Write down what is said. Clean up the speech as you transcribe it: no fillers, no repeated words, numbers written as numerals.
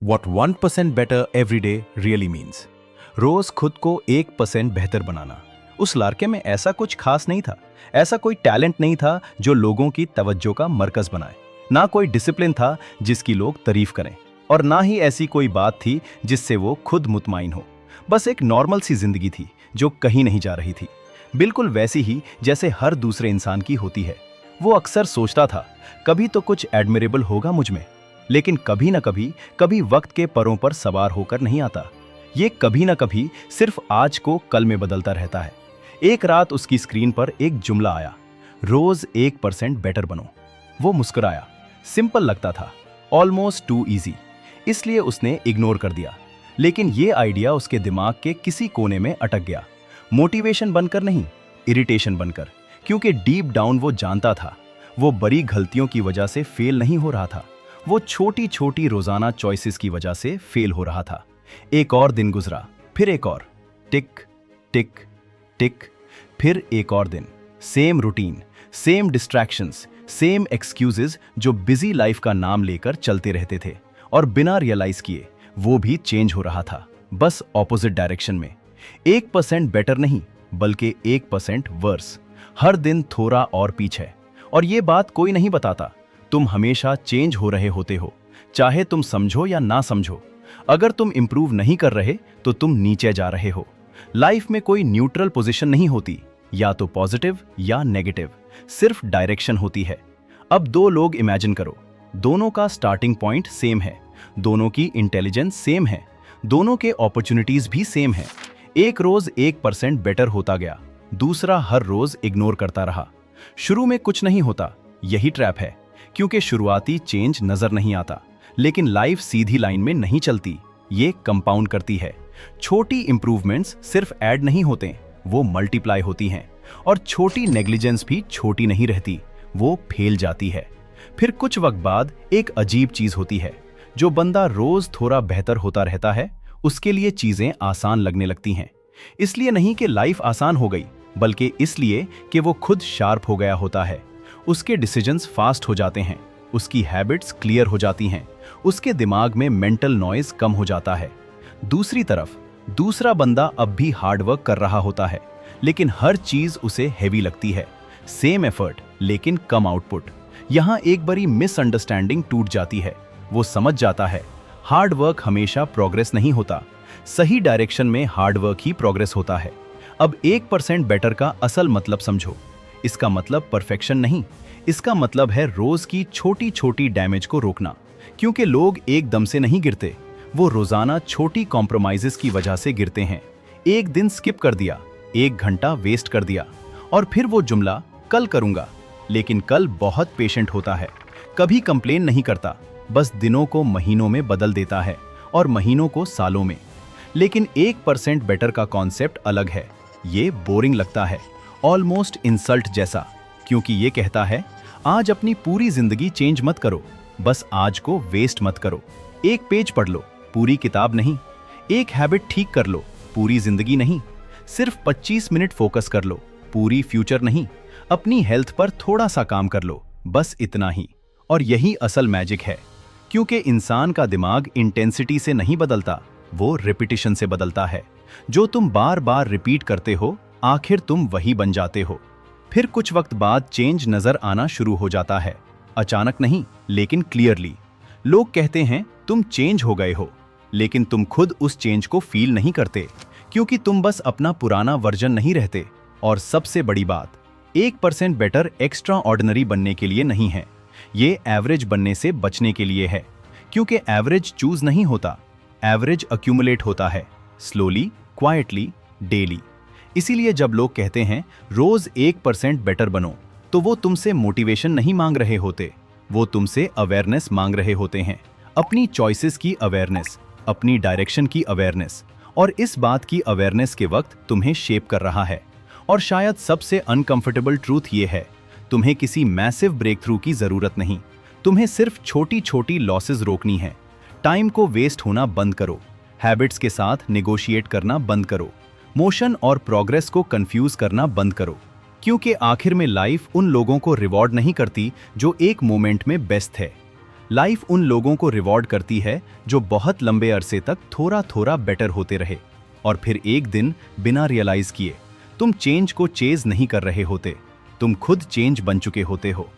What 1% better every day really means. रोज खुद को 1% बेहतर बनाना। उस लड़के में ऐसा कुछ खास नहीं था, ऐसा कोई टैलेंट नहीं था जो लोगों की तवज्जो का मरकज बनाए, ना कोई डिसिप्लिन था जिसकी लोग तारीफ करें, और ना ही ऐसी कोई बात थी जिससे वो खुद मुतमाइन हो। बस एक नॉर्मल सी जिंदगी थी जो कहीं नहीं जा रही थी, बिल्कुल वैसी ही जैसे हर दूसरे इंसान की होती है। वो अक्सर सोचता था, कभी तो कुछ एडमिरेबल होगा मुझ में, लेकिन कभी ना कभी कभी वक्त के परों पर सवार होकर नहीं आता। ये कभी ना कभी सिर्फ आज को कल में बदलता रहता है। एक रात उसकी स्क्रीन पर एक जुमला आया, रोज 1% बेटर बनो। वो मुस्कुराया। सिंपल लगता था, ऑलमोस्ट टू इजी, इसलिए उसने इग्नोर कर दिया। लेकिन ये आइडिया उसके दिमाग के किसी कोने में अटक गया, मोटिवेशन बनकर नहीं, इरिटेशन बनकर। क्योंकि डीप डाउन वो जानता था, वो बड़ी गलतियों की वजह से फेल नहीं हो रहा था, वो छोटी छोटी रोजाना चॉइसेस की वजह से फेल हो रहा था। एक और दिन गुजरा, फिर एक और, टिक टिक टिक, फिर एक और दिन। Same routine, same distractions, same excuses जो बिजी लाइफ का नाम लेकर चलते रहते थे, और बिना रियलाइज किए वो भी चेंज हो रहा था, बस ऑपोजिट डायरेक्शन में। 1% बेटर नहीं, बल्कि 1% वर्स। हर दिन थोड़ा और पीछे। और ये बात कोई नहीं बताता, तुम हमेशा चेंज हो रहे होते हो, चाहे तुम समझो या ना समझो। अगर तुम इंप्रूव नहीं कर रहे तो तुम नीचे जा रहे हो। लाइफ में कोई न्यूट्रल पोजीशन नहीं होती, या तो पॉजिटिव या नेगेटिव, सिर्फ डायरेक्शन होती है। अब दो लोग इमेजिन करो, दोनों का स्टार्टिंग पॉइंट सेम है, दोनों की इंटेलिजेंस सेम है, दोनों के अपॉर्चुनिटीज भी सेम है। एक रोज 1% बेटर होता गया, दूसरा हर रोज इग्नोर करता रहा। शुरू में कुछ नहीं होता, यही ट्रैप है, क्योंकि शुरुआती चेंज नजर नहीं आता। लेकिन लाइफ सीधी लाइन में नहीं चलती, ये कंपाउंड करती है। छोटी इंप्रूवमेंट्स सिर्फ ऐड नहीं होते, वो मल्टीप्लाई होती हैं। और छोटी नेग्लिजेंस भी छोटी नहीं रहती, वो फैल जाती है। फिर कुछ वक्त बाद एक अजीब चीज होती है, जो बंदा रोज थोड़ा बेहतर होता रहता है, उसके लिए चीजें आसान लगने लगती हैं। इसलिए नहीं कि लाइफ आसान हो गई, बल्कि इसलिए कि वो खुद शार्प हो गया होता है। उसके डिसीजंस फास्ट हो जाते हैं, उसकी हैबिट्स क्लियर हो जाती हैं, उसके दिमाग में मेंटल नॉइज कम हो जाता है। दूसरी तरफ दूसरा बंदा अब भी हार्ड वर्क कर रहा होता है, लेकिन हर चीज उसे हैवी लगती है। सेम एफर्ट लेकिन कम आउटपुट। यहाँ एक बड़ी मिसअंडरस्टैंडिंग टूट जाती है। वो समझ जाता है, हार्ड वर्क हमेशा प्रोग्रेस नहीं होता, सही डायरेक्शन में हार्ड वर्क ही प्रोग्रेस होता है। अब 1% बेटर का असल मतलब समझो। इसका मतलब परफेक्शन नहीं, इसका मतलब है रोज की छोटी छोटी डैमेज को रोकना। क्योंकि लोग एकदम से नहीं गिरते, वो रोजाना छोटी कॉम्प्रोमाइजेस की वजह से गिरते हैं। एक दिन स्किप कर दिया, 1 घंटा वेस्ट कर दिया, और फिर वो जुमला कल करूंगा। लेकिन कल बहुत पेशेंट होता है, कभी कंप्लेन नहीं करता, बस दिनों को महीनों में बदल देता है, और महीनों को सालों में। लेकिन 1% बेटर का कॉन्सेप्ट अलग है। ये बोरिंग लगता है, ऑलमोस्ट इंसल्ट जैसा, क्योंकि ये कहता है, आज अपनी पूरी जिंदगी चेंज मत करो, बस आज को वेस्ट मत करो। एक पेज पढ़ लो, पूरी किताब नहीं। एक हैबिट ठीक कर लो, पूरी जिंदगी नहीं। सिर्फ 25 मिनट फोकस कर लो, पूरी फ्यूचर नहीं। अपनी हेल्थ पर थोड़ा सा काम कर लो, बस इतना ही। और यही असल मैजिक है, क्योंकि इंसान का दिमाग इंटेंसिटी से नहीं बदलता, वो रिपीटिशन से बदलता है। जो तुम बार बार रिपीट करते हो, आखिर तुम वही बन जाते हो। फिर कुछ वक्त बाद चेंज नजर आना शुरू हो जाता है, अचानक नहीं, लेकिन क्लियरली। लोग कहते हैं तुम चेंज हो गए हो, लेकिन तुम खुद उस चेंज को फील नहीं करते, क्योंकि तुम बस अपना पुराना वर्जन नहीं रहते। और सबसे बड़ी बात, 1% बेटर एक्स्ट्रा ऑर्डिनरी बनने के लिए नहीं है, ये एवरेज बनने से बचने के लिए है। क्योंकि एवरेज चूज नहीं होता, एवरेज अक्यूमुलेट होता है, स्लोली, क्वाइटली, डेली। इसीलिए जब लोग कहते हैं रोज 1% बेटर बनो, तो वो तुमसे मोटिवेशन नहीं मांग रहे होते, वो तुमसे अवेयरनेस मांग रहे होते हैं। अपनी चॉइसेस की अवेयरनेस, अपनी डायरेक्शन की अवेयरनेस। और इस बात की अवेयरनेस के वक्त तुम्हें शेप कर रहा है। और शायद सबसे अनकंफर्टेबल ट्रूथ ये है, तुम्हें किसी मैसिव ब्रेक थ्रू की जरूरत नहीं, तुम्हें सिर्फ छोटी छोटी लॉसेस रोकनी है। टाइम को वेस्ट होना बंद करो, हैबिट्स के साथ नेगोशिएट करना बंद करो, मोशन और प्रोग्रेस को कंफ्यूज करना बंद करो। क्योंकि आखिर में लाइफ उन लोगों को रिवॉर्ड नहीं करती जो एक मोमेंट में बेस्ट है। लाइफ उन लोगों को रिवॉर्ड करती है जो बहुत लंबे अरसे तक थोड़ा थोड़ा बेटर होते रहे, और फिर एक दिन बिना रियलाइज किए तुम चेंज को चेज नहीं कर रहे होते, तुम खुद चेंज बन चुके होते हो।